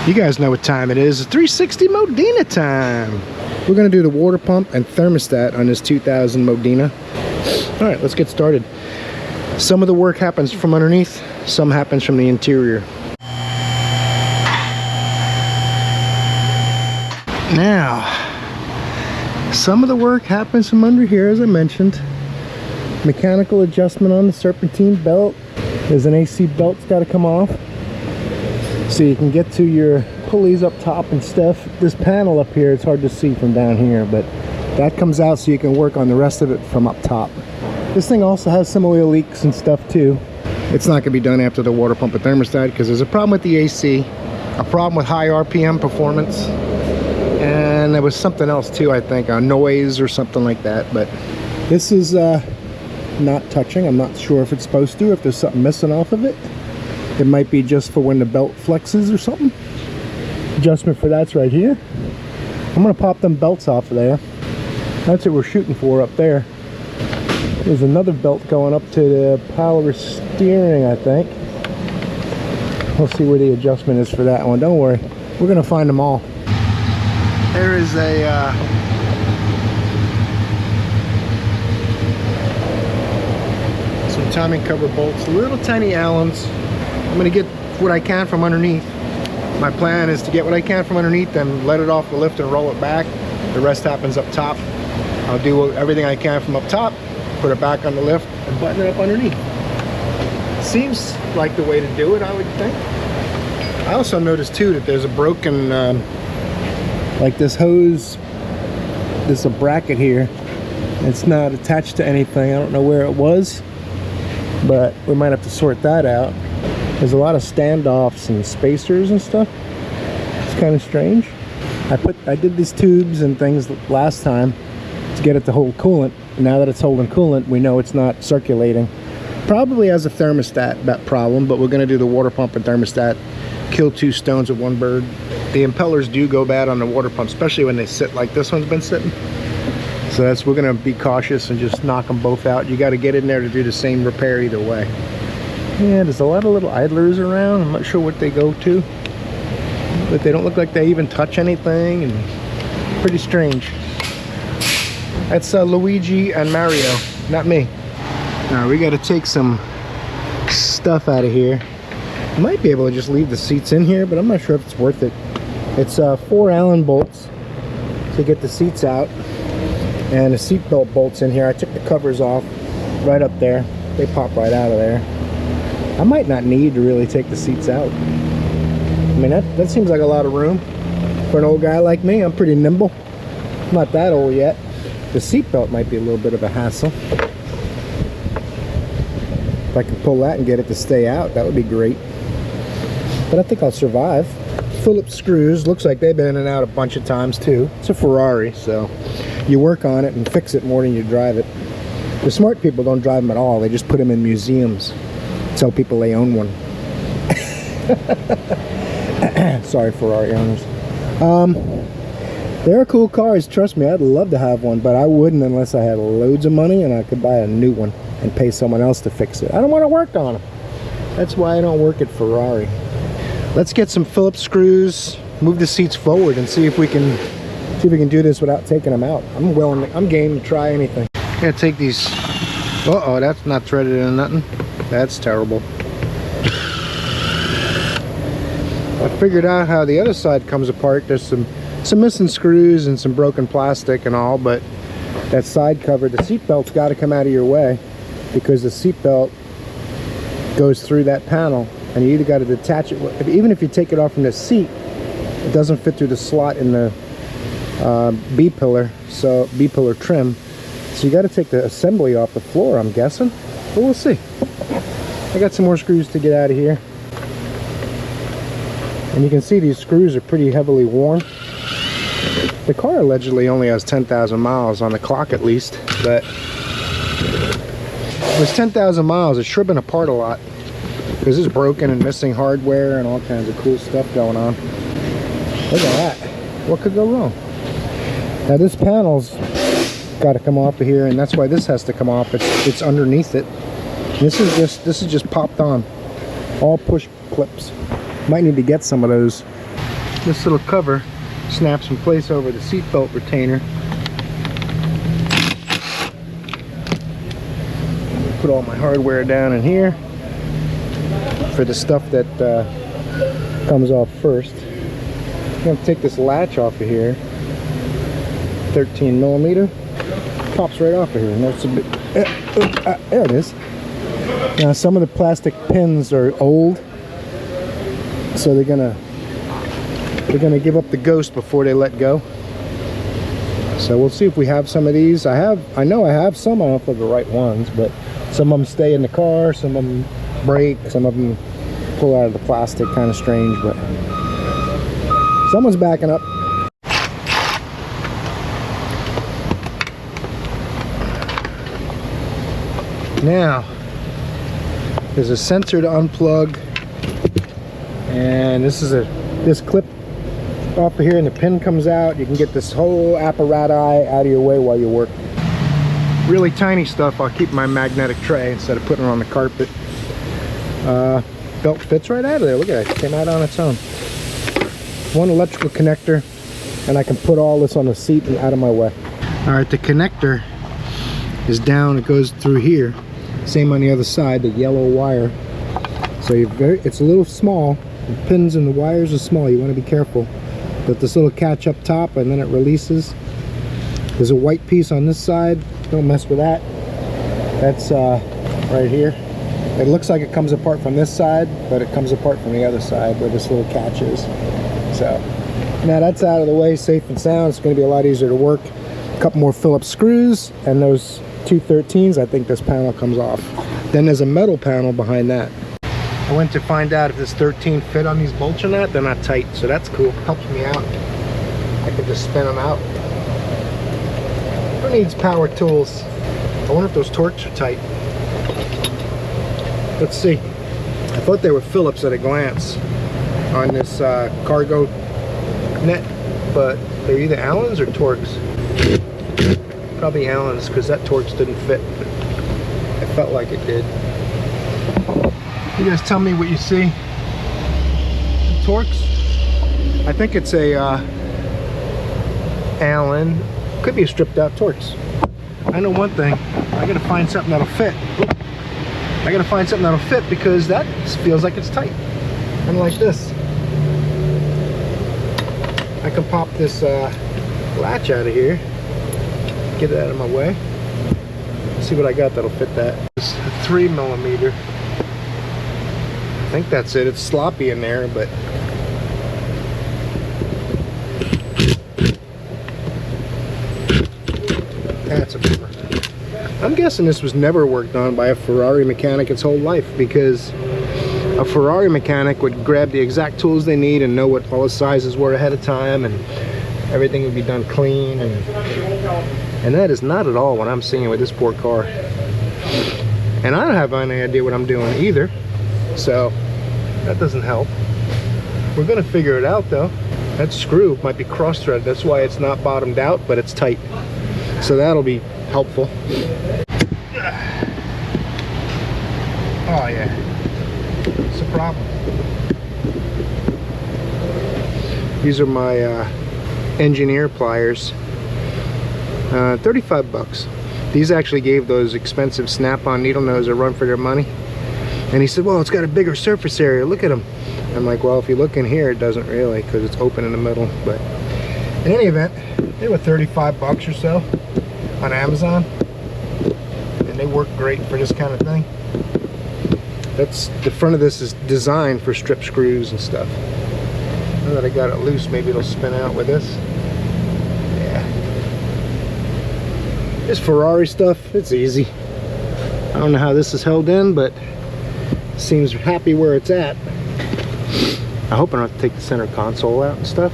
You guys know what time it is. It's 360 Modena time. We're gonna do the water pump and thermostat on this 2000 Modena. All right, let's get started. Some of the work happens from underneath, some happens from the interior. Now, some of the work happens from under here, as I mentioned. Mechanical adjustment on the serpentine belt. There's an AC belt that's got to come off, so you can get to your pulleys up top and stuff. This panel up here, it's hard to see from down here, but that comes out so you can work on the rest of it from up top. This thing also has some oil leaks and stuff too. It's not going to be done after the water pump and thermostat because there's a problem with the AC, a problem with high RPM performance, and there was something else too, I think, a noise or something like that. But this is not touching. I'm not sure if it's supposed to, if there's something missing off of it. It might be just for when the belt flexes or something. Adjustment for that's right here. I'm going to pop them belts off of there. That's what we're shooting for up there. There's another belt going up to the power steering, I think. We'll see where the adjustment is for that one. Don't worry, we're going to find them all. There is a some timing cover bolts, little tiny Allens. I'm going to get what I can from underneath. My plan is to get what I can from underneath and let it off the lift and roll it back. The rest happens up top. I'll do everything I can from up top, put it back on the lift, and button it up underneath. Seems like the way to do it, I would think. I also noticed too that there's a broken, like this hose, there's a bracket here. It's not attached to anything. I don't know where it was, but we might have to sort that out. There's a lot of standoffs and spacers and stuff. It's kind of strange. I did these tubes and things last time to get it to hold coolant. Now that it's holding coolant, we know it's not circulating. Probably has a thermostat problem, but we're going to do the water pump and thermostat. Kill two stones with one bird. The impellers do go bad on the water pump, especially when they sit like this one's been sitting. So we're going to be cautious and just knock them both out. You got to get in there to do the same repair either way. Yeah, there's a lot of little idlers around. I'm not sure what they go to, but they don't look like they even touch anything, and pretty strange. That's Luigi and Mario, not me. Now we got to take some stuff out of here. Might be able to just leave the seats in here, but I'm not sure if it's worth it. It's 4 Allen bolts to get the seats out, and the seat belt bolts in here. I took the covers off right up there. They pop right out of there. I might not need to really take the seats out. I mean, that seems like a lot of room for an old guy like me. I'm pretty nimble. I'm not that old yet. The seat belt might be a little bit of a hassle. If I can pull that and get it to stay out, that would be great. But I think I'll survive. Phillips screws, looks like they've been in and out a bunch of times too. It's a Ferrari, so you work on it and fix it more than you drive it. The smart people don't drive them at all. They just put them in museums. Tell people they own one. Sorry, Ferrari owners. They're cool cars, trust me. I'd love to have one, but I wouldn't unless I had loads of money and I could buy a new one and pay someone else to fix it. I don't want to work on them. That's why I don't work at Ferrari. Let's get some Phillips screws, move the seats forward, and see if we can do this without taking them out. I'm game to try anything. I'm gonna take these. Uh-oh, that's not threaded in nothing. That's terrible. I figured out how the other side comes apart. There's some missing screws and some broken plastic and all, but that side cover, the seat belt's got to come out of your way because the seat belt goes through that panel, and you either got to detach it. Even if you take it off from the seat, it doesn't fit through the slot in the B-pillar, so B-pillar trim. So you got to take the assembly off the floor, I'm guessing. But we'll see. I got some more screws to get out of here. And you can see these screws are pretty heavily worn. The car allegedly only has 10,000 miles on the clock at least, but it was 10,000 miles. It's sure been apart a lot because it's broken and missing hardware and all kinds of cool stuff going on. Look at that. What could go wrong? Now this panel's got to come off of here, and that's why this has to come off. It's underneath it. This is just popped on. All push clips. Might need to get some of those. this little cover snaps in place over the seat belt retainer. Put all my hardware down in here for the stuff that comes off first. I'm going to take this latch off of here, 13 millimeter, pops right off of here. Notice a bit, there it is. Now some of the plastic pins are old, so they're gonna give up the ghost before they let go. So we'll see if we have some of these. I know I have some. I don't know if they're the right ones, but some of them stay in the car, some of them break, some of them pull out of the plastic. Kind of strange, but someone's backing up. Now there's a sensor to unplug, and this clip off of here, and the pin comes out. You can get this whole apparatus out of your way while you work. Really tiny stuff. I'll keep my magnetic tray instead of putting it on the carpet. Belt fits right out of there. Look at it. It came out on its own. One electrical connector, and I can put all this on the seat and out of my way. All right, the connector is down. It goes through here. Same on the other side, the yellow wire. So it's a little small. The pins and the wires are small. You want to be careful. But this little catch up top, and then it releases. There's a white piece on this side. Don't mess with that. That's right here. It looks like it comes apart from this side, but it comes apart from the other side where this little catch is. So now that's out of the way, safe and sound. It's going to be a lot easier to work. A couple more Phillips screws, and those 213s. I think this panel comes off. Then there's a metal panel behind that. I went to find out if this 13 fit on these bolts or not. They're not tight, so that's cool. Helps me out. I can just spin them out. Who needs power tools? I wonder if those Torx are tight. Let's see. I thought they were Phillips at a glance on this cargo net, but they're either Allens or Torx. Probably Allens, because that Torx didn't fit. It felt like it did. You guys tell me what you see. Torx? I think it's a Allen. Could be a stripped out Torx. I know one thing. I gotta find something that'll fit. I gotta find something that'll fit, because that feels like it's tight. Unlike this. I can pop this latch out of here. Get it out of my way. See what I got that'll fit that. It's a 3 millimeter. I think that's it. It's sloppy in there, but that's a bummer. I'm guessing this was never worked on by a Ferrari mechanic its whole life, because a Ferrari mechanic would grab the exact tools they need and know what all the sizes were ahead of time, and everything would be done clean, and that is not at all what I'm seeing with this poor car. And I don't have any idea what I'm doing either, so that doesn't help. We're gonna figure it out though. That screw might be cross-threaded. That's why it's not bottomed out, but it's tight. So that'll be helpful. Oh yeah, it's a problem. These are my engineer pliers. 35 bucks. These actually gave those expensive snap-on needle nose a run for their money. And he said, well, it's got a bigger surface area, look at them. I'm like, well, if you look in here, it doesn't really, because it's open in the middle. But in any event, they were 35 bucks or so on Amazon, and they work great for this kind of thing. That's the front of this is designed for strip screws and stuff. Now that I got it loose, maybe it'll spin out with this. Yeah, this Ferrari stuff, it's easy. I don't know how this is held in, but it seems happy where it's at. I hope I don't have to take the center console out and stuff.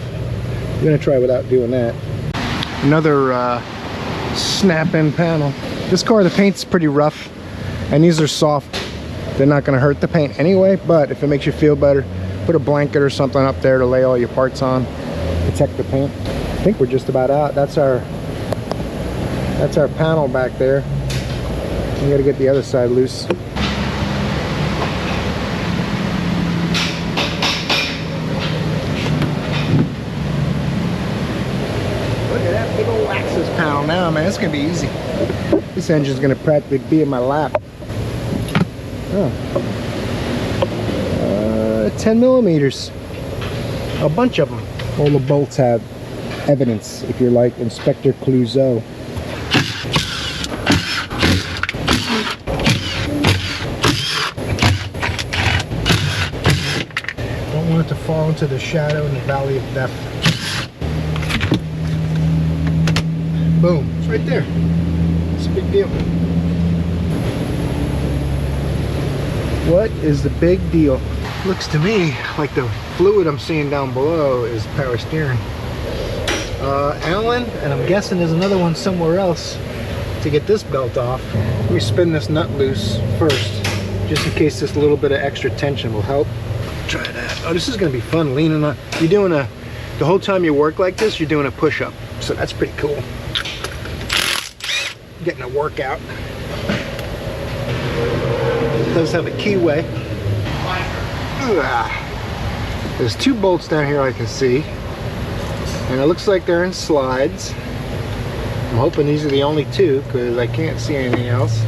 I'm gonna try without doing that. Another snap-in panel. This car, the paint's pretty rough, and these are soft. They're not gonna hurt the paint anyway, but if it makes you feel better, put a blanket or something up there to lay all your parts on, protect the paint. I think we're just about out. That's our panel back there. We gotta get the other side loose. Oh man, it's gonna be easy. This engine's gonna practically be in my lap. Oh. 10 millimeters. A bunch of them. All the bolts have evidence, if you're like Inspector Clouseau. Don't want it to fall into the shadow in the valley of death. Boom, it's right there. It's a big deal. What is the big deal? Looks to me like the fluid I'm seeing down below is power steering. Allen, and I'm guessing there's another one somewhere else to get this belt off. Let me spin this nut loose first, just in case this little bit of extra tension will help. Try that. Oh, this is gonna be fun, leaning on. You're doing the whole time you work like this, you're doing a push-up. So that's pretty cool. Getting a workout. It does have a keyway. There's 2 bolts down here I can see. And it looks like they're in slides. I'm hoping these are the only 2 because I can't see anything else.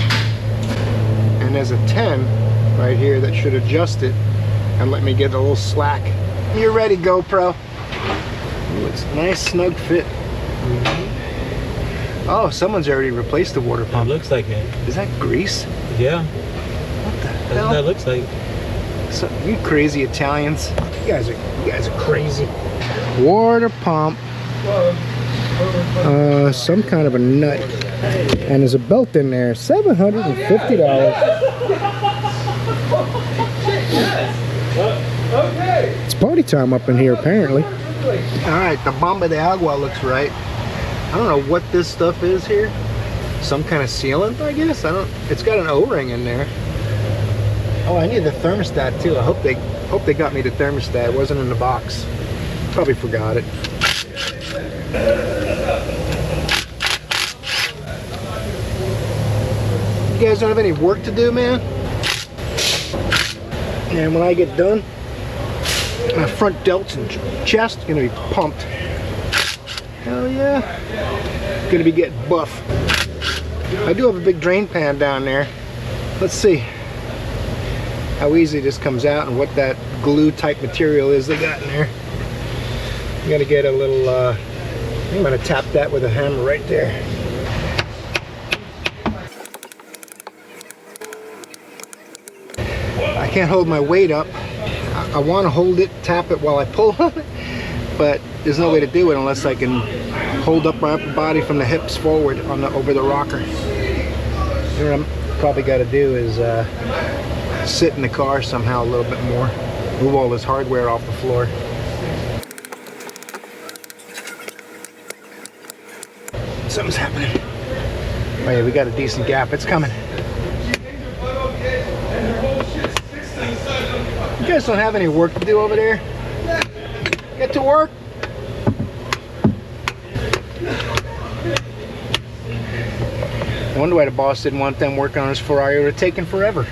And there's a 10 right here that should adjust it and let me get a little slack. You're ready, GoPro. Ooh, it's a nice snug fit. Oh, someone's already replaced the water pump. It looks like it. Is that grease? Yeah. What the That's hell? what that looks like. So, you crazy Italians. You guys are crazy. Water pump. Some kind of a nut. And there's a belt in there. $750. It's party time up in here apparently. Alright, the bomba de agua looks right. I don't know what this stuff is here. Some kind of sealant, I guess. It's got an O-ring in there. Oh, I need the thermostat too. I hope they got me the thermostat. It wasn't in the box. Probably forgot it. You guys don't have any work to do, man? And when I get done, my front delts and chest are gonna be pumped. Hell yeah. Gonna be getting buff. I do have a big drain pan down there. Let's see how easy this comes out and what that glue type material is they got in there. I'm gonna get a little, I'm gonna tap that with a hammer right there. I can't hold my weight up. I want to hold it, tap it while I pull on it, but there's no way to do it unless I can hold up my upper body from the hips forward on over the rocker. You know what I'm probably got to do is sit in the car somehow a little bit more, move all this hardware off the floor. Something's happening. Oh yeah, we got a decent gap. It's coming. You guys don't have any work to do over there? Get to work. I wonder why the boss didn't want them working on his Ferrari. It would have taken forever.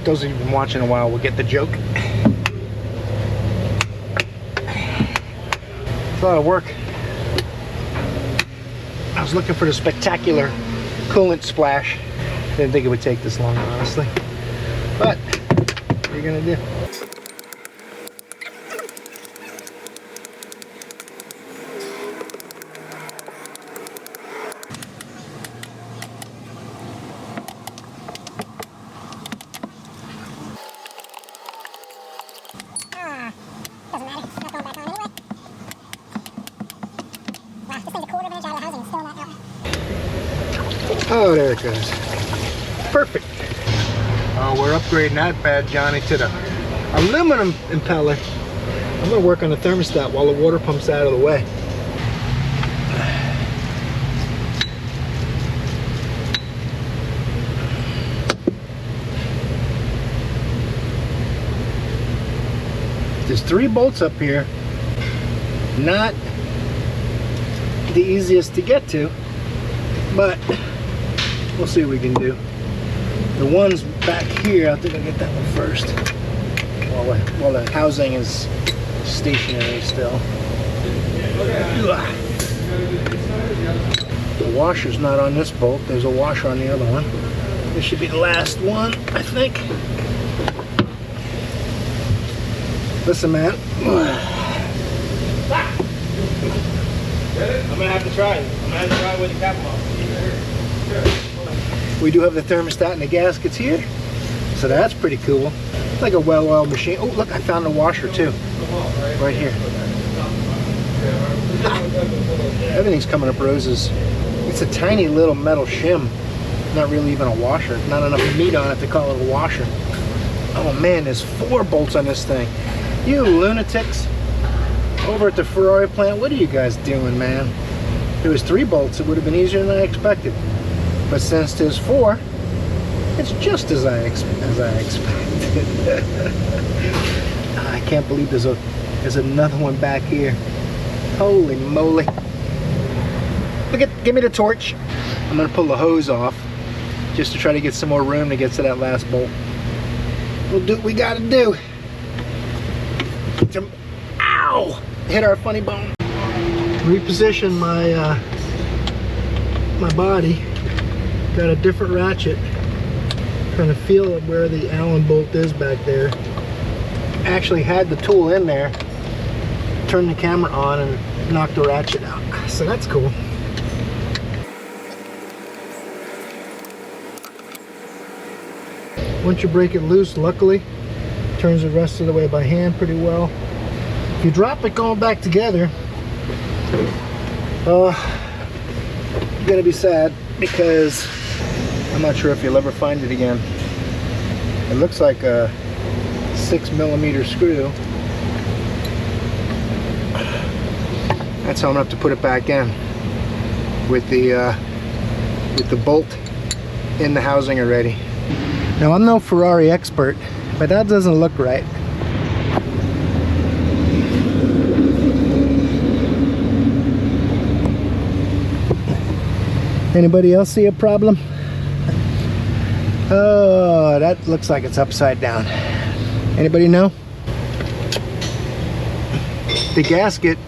Those of you who've been watching a while will get the joke. It's a lot of work. I was looking for the spectacular coolant splash. Didn't think it would take this long, honestly. But what are you gonna do? Doesn't matter. It's not going back on anyway. Wow, this thing's a quarter of an inch out of the housing. It's still not out. Oh, there it goes. Perfect. Oh, we're upgrading that bad, Johnny, to the aluminum impeller. I'm gonna work on the thermostat while the water pump's out of the way. There's 3 bolts up here. Not the easiest to get to, but we'll see what we can do. The ones back here, I think I'll get that one first. While the housing is stationary still. The washer's not on this bolt. There's a washer on the other one. This should be the last one, I think. Listen, man. I'm gonna have to try it. I'm gonna have to try it with the cap off. We do have the thermostat and the gaskets here, so that's pretty cool. It's like a well-oiled machine. Oh, look, I found the washer too, right here. Everything's coming up roses. It's a tiny little metal shim. Not really even a washer. Not enough meat on it to call it a washer. Oh man, there's 4 bolts on this thing. You lunatics over at the Ferrari plant, what are you guys doing, man? If there was 3 bolts, it would have been easier than I expected. But since there's 4, it's just as I expected. I can't believe there's another one back here. Holy moly. Give me the torch. I'm gonna pull the hose off just to try to get some more room to get to that last bolt. We'll do what we gotta do. Ow! Hit our funny bone. Reposition my my body. Got a different ratchet. Trying to feel where the Allen bolt is back there. Actually had the tool in there. Turned the camera on and knocked the ratchet out. So that's cool. Once you break it loose, luckily, turns the rest of the way by hand pretty well. If you drop it going back together, you're gonna be sad because I'm not sure if you'll ever find it again. It looks like a 6mm screw. That's how I'm gonna have to put it back in with the bolt in the housing already. Now I'm no Ferrari expert, but that doesn't look right. Anybody else see a problem? Oh, that looks like it's upside down. Anybody know? The gasket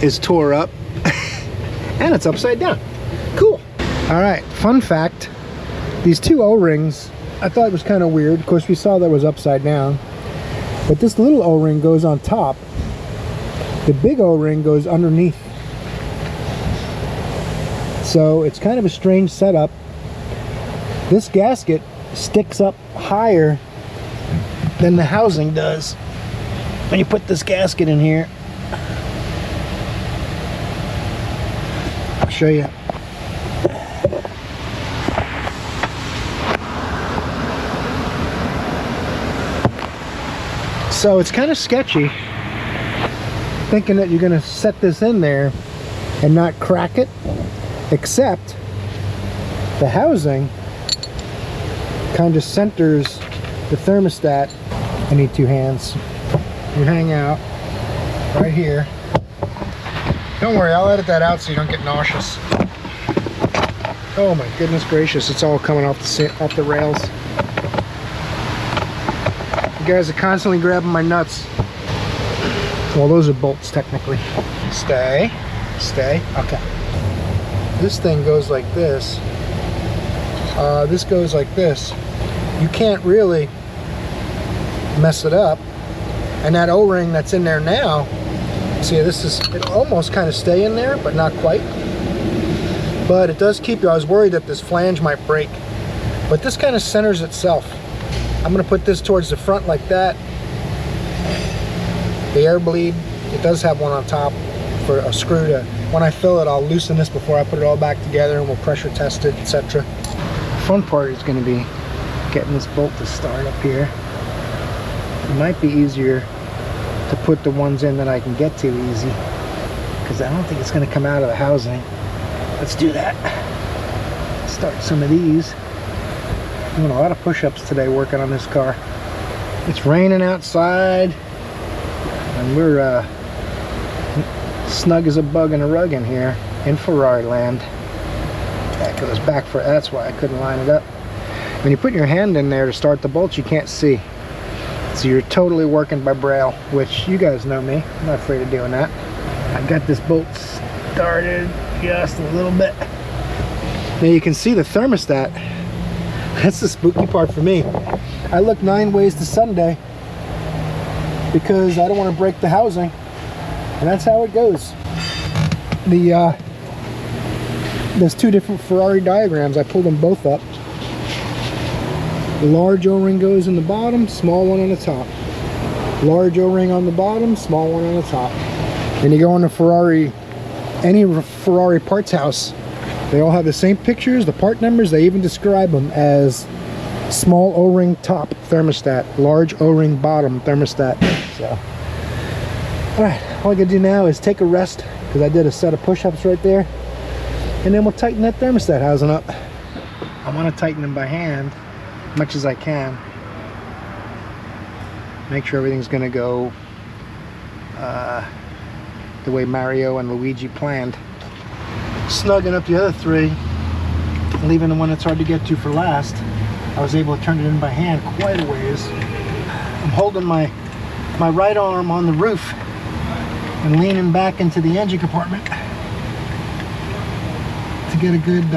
is tore up and it's upside down. Cool. All right, fun fact. These 2 O-rings, I thought it was kind of weird. Of course, we saw that was upside down. But this little O-ring goes on top. The big O-ring goes underneath. So it's kind of a strange setup. This gasket sticks up higher than the housing does. When you put this gasket in here, I'll show you. So it's kind of sketchy thinking that you're going to set this in there and not crack it, except the housing kind of centers the thermostat. I need 2 hands. You hang out right here. Don't worry, I'll edit that out so you don't get nauseous. Oh my goodness gracious, it's all coming off the rails. You guys are constantly grabbing my nuts. Well, those are bolts technically. Stay. Okay. This thing goes like this. This goes like this. You can't really mess it up. And that O-ring that's in there now, see, it'll almost kind of stay in there, but not quite. But it does keep you. I was worried that this flange might break, but this kind of centers itself. I'm going to put this towards the front like that. The air bleed, it does have one on top for a screw to, when I fill it, I'll loosen this before I put it all back together and we'll pressure test it, etc. The fun part is going to be getting this bolt to start up here. It might be easier to put the ones in that I can get to easy, because I don't think it's going to come out of the housing. Let's do that. Start some of these. Doing a lot of push-ups today working on this car. It's raining outside and we're snug as a bug in a rug in here in Ferrari land. That goes back for, that's why I couldn't line it up. When you put your hand in there to start the bolts, you can't see. So you're totally working by braille, which you guys know me. I'm not afraid of doing that. I got this bolt started just a little bit. Now you can see the thermostat. That's the spooky part for me. I look 9 ways to Sunday because I don't want to break the housing, and that's how it goes. There's 2 different Ferrari diagrams. I pulled them both up. The large O-ring goes in the bottom, small one on the top. Large O-ring on the bottom, small one on the top. And you go into Ferrari, any Ferrari parts house, they all have the same pictures, the part numbers. They even describe them as small O-ring top thermostat, large O-ring bottom thermostat. So, all right, all I gotta do now is take a rest because I did a set of push-ups right there, and then we'll tighten that thermostat housing up. I want to tighten them by hand as much as I can. Make sure everything's gonna go the way Mario and Luigi planned. Snugging up the other 3, leaving the one that's hard to get to for last. I was able to turn it in by hand quite a ways. I'm holding my right arm on the roof and leaning back into the engine compartment to get a good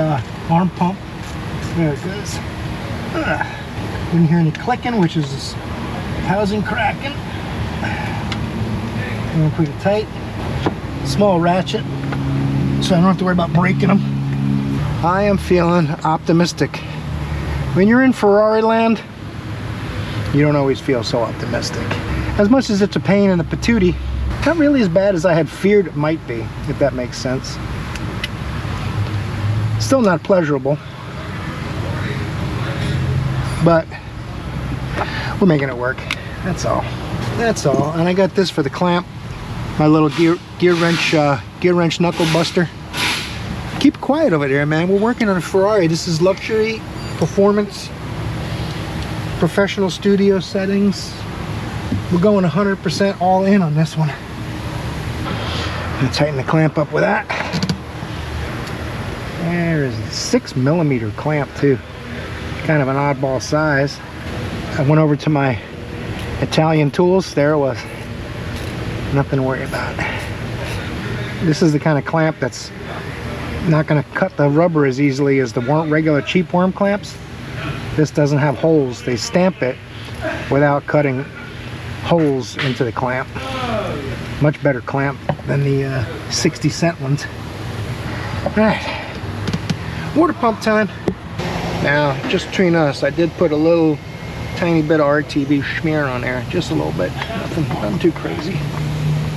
arm pump. There it goes. Didn't hear any clicking, which is this housing cracking. I'm gonna put it tight. Small ratchet, so I don't have to worry about breaking them. I am feeling optimistic. When you're in Ferrari land, you don't always feel so optimistic. As much as it's a pain in the patootie, not really as bad as I had feared it might be, if that makes sense. Still not pleasurable, but we're making it work. That's all. That's all. And I got this for the clamp. My little gear wrench knuckle buster. Keep quiet over there, man. We're working on a Ferrari. This is luxury, performance, professional studio settings. We're going 100% all in on this one. I'm gonna tighten the clamp up with that. There is a 6mm clamp too. Kind of an oddball size. I went over to my Italian tools. There it was. Nothing to worry about. This is the kind of clamp that's not going to cut the rubber as easily as the regular cheap worm clamps. This doesn't have holes. They stamp it without cutting holes into the clamp. Much better clamp than the 60-cent ones. Alright, water pump time. Now, just between us, I did put a little tiny bit of RTV smear on there, just a little bit. Nothing too crazy.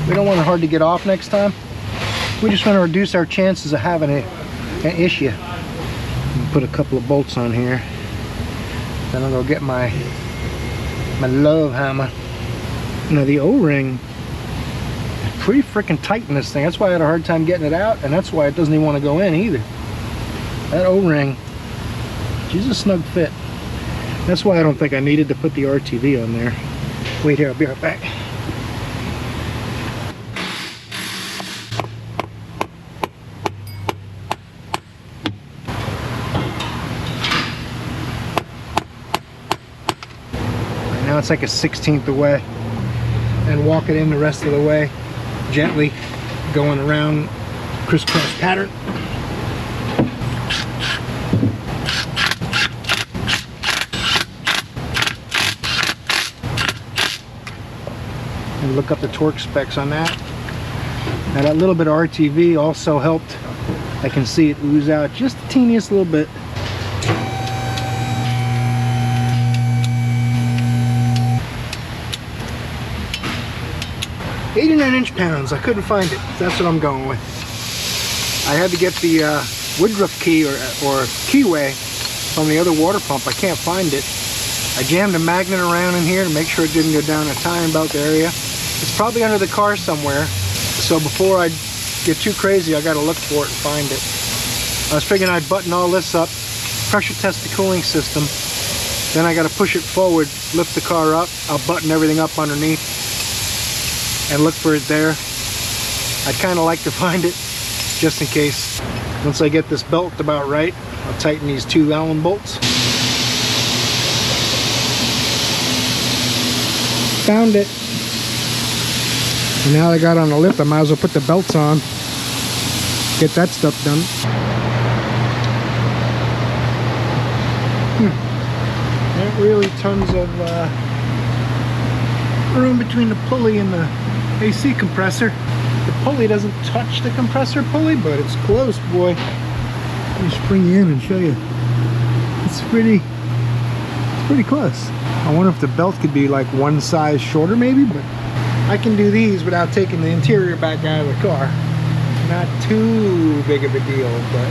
We don't want it hard to get off next time. We just want to reduce our chances of having an issue. Put a couple of bolts on here. Then I'll go get my love hammer. Now the O-ring, pretty freaking tight in this thing. That's why I had a hard time getting it out, and that's why it doesn't even want to go in either. That O-ring, she's a snug fit. That's why I don't think I needed to put the RTV on there. Wait here, I'll be right back. Now it's like a 1/16 away, and walk it in the rest of the way, gently going around crisscross pattern. And look up the torque specs on that. Now that little bit of RTV also helped. I can see it ooze out just the teeniest little bit. 89 inch-pounds. I couldn't find it. That's what I'm going with. I had to get the Woodruff key or keyway from the other water pump. I can't find it. I jammed a magnet around in here to make sure it didn't go down a timing belt area. It's probably under the car somewhere. So before I get too crazy, I got to look for it and find it. I was figuring I'd button all this up, pressure test the cooling system. Then I got to push it forward, lift the car up. I'll button everything up underneath and look for it there. I'd kind of like to find it just in case. Once I get this belt about right, I'll tighten these 2 Allen bolts. Found it. And now I got on the lift, I might as well put the belts on. Get that stuff done. Not really tons of room between the pulley and the AC compressor. The pulley doesn't touch the compressor pulley, but it's close, boy. Let me spring you in and show you. It's pretty close. I wonder if the belt could be like one size shorter maybe, but I can do these without taking the interior back out of the car. Not too big of a deal, but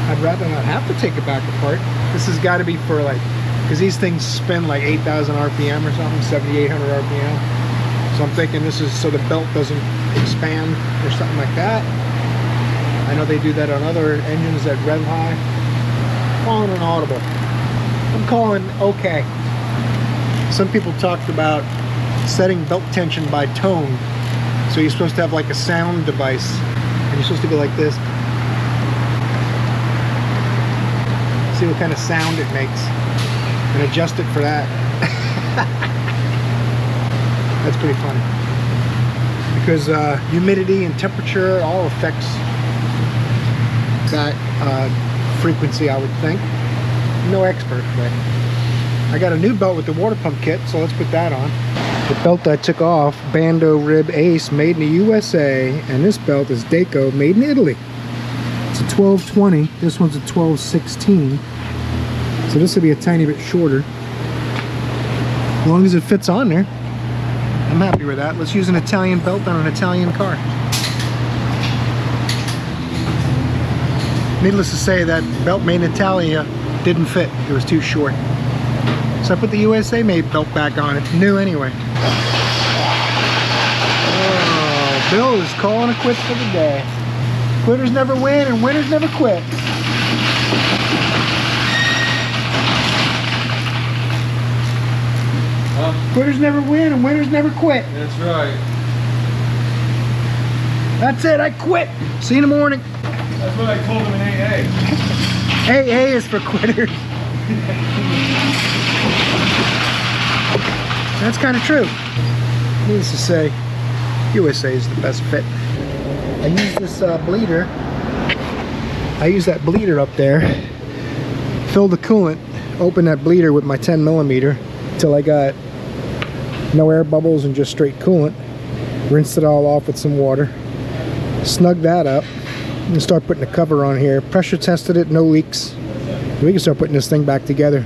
I'd rather not have to take it back apart. This has got to be for like, because these things spin like 8,000 RPM or something, 7,800 RPM. So I'm thinking this is so the belt doesn't expand or something like that. I know they do that on other engines that rev high. I'm calling an audible. I'm calling okay. Some people talked about setting belt tension by tone. So you're supposed to have like a sound device, and you're supposed to go like this. See what kind of sound it makes, and adjust it for that. That's pretty funny. Because humidity and temperature all affects that frequency, I would think. No expert, but I got a new belt with the water pump kit, so let's put that on. The belt I took off, Bando Rib Ace, made in the USA, and this belt is Daco, made in Italy. It's a 1220, this one's a 1216, so this will be a tiny bit shorter. As long as it fits on there, I'm happy with that. Let's use an Italian belt on an Italian car. Needless to say, that belt made in Italia didn't fit. It was too short. So I put the USA made belt back on. It's new anyway. Oh, Bill is calling it quits for the day. Quitters never win and winners never quit. Quitters never win and winners never quit. That's right. That's it, I quit. See you in the morning. That's what I told him in AA. AA is for quitters. That's kind of true. Needless to say, USA is the best fit. I use this bleeder. I use that bleeder up there. Fill the coolant. Open that bleeder with my 10mm till I got no air bubbles and just straight coolant. Rinse it all off with some water. Snug that up. And start putting the cover on here. Pressure tested it, no leaks. We can start putting this thing back together.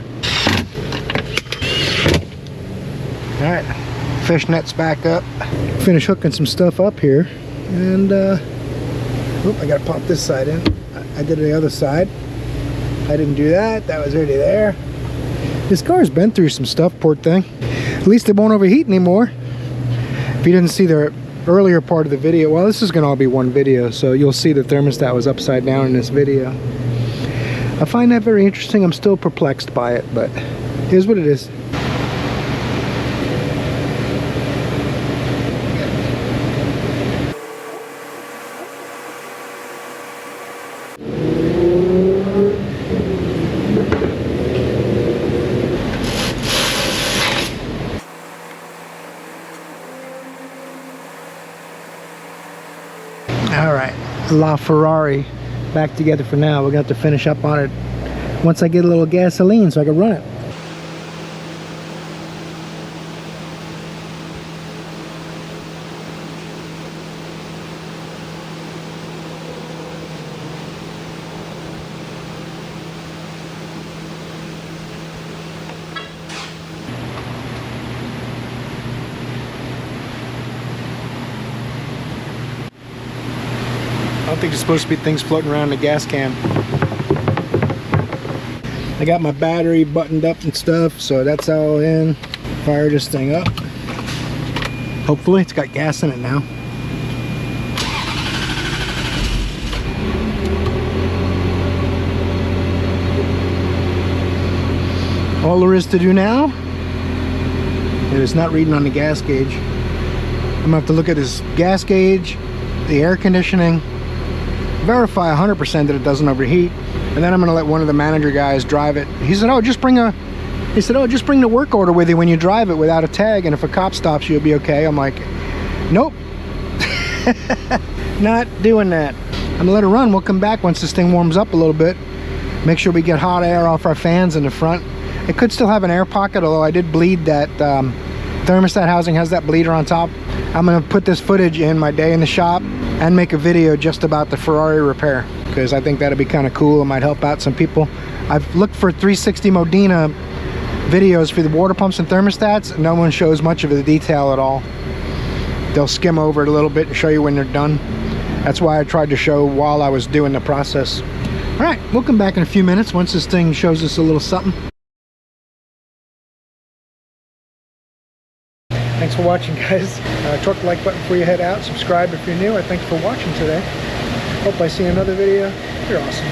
Alright, fishnets back up. Finish hooking some stuff up here. And, I gotta pop this side in. I did the other side. I didn't do that. That was already there. This car's been through some stuff, poor thing. At least it won't overheat anymore. If you didn't see the earlier part of the video, well, this is gonna all be one video, so you'll see the thermostat was upside down in this video. I find that very interesting. I'm still perplexed by it, but it is what it is. Alright, La Ferrari back together for now. We're going to have to finish up on it once I get a little gasoline so I can run it. I don't think there's supposed to be things floating around in the gas can. I got my battery buttoned up and stuff, so that's all in. Fire this thing up. Hopefully it's got gas in it now. All there is to do now, and it's not reading on the gas gauge. I'm gonna have to look at this gas gauge, the air conditioning, verify 100% that it doesn't overheat, and then I'm gonna let one of the manager guys drive it. He said, just bring the work order with you when you drive it without a tag, and if a cop stops you, you'll be okay. I'm like, Nope. Not doing that. I'm gonna let it run. We'll come back once this thing warms up a little bit. Make sure we get hot air off our fans in the front. It could still have an air pocket, although I did bleed that thermostat housing has that bleeder on top. I'm gonna put this footage in my day in the shop and make a video just about the Ferrari repair, because I think that'd be kind of cool. It might help out some people. I've looked for 360 Modena videos for the water pumps and thermostats, and no one shows much of the detail at all. They'll skim over it a little bit and show you when they're done. That's why I tried to show while I was doing the process. All right, we'll come back in a few minutes once this thing shows us a little something. Thanks for watching, guys. Torque the like button before you head out. Subscribe if you're new. Thanks for watching today. Hope I see another video. You're awesome.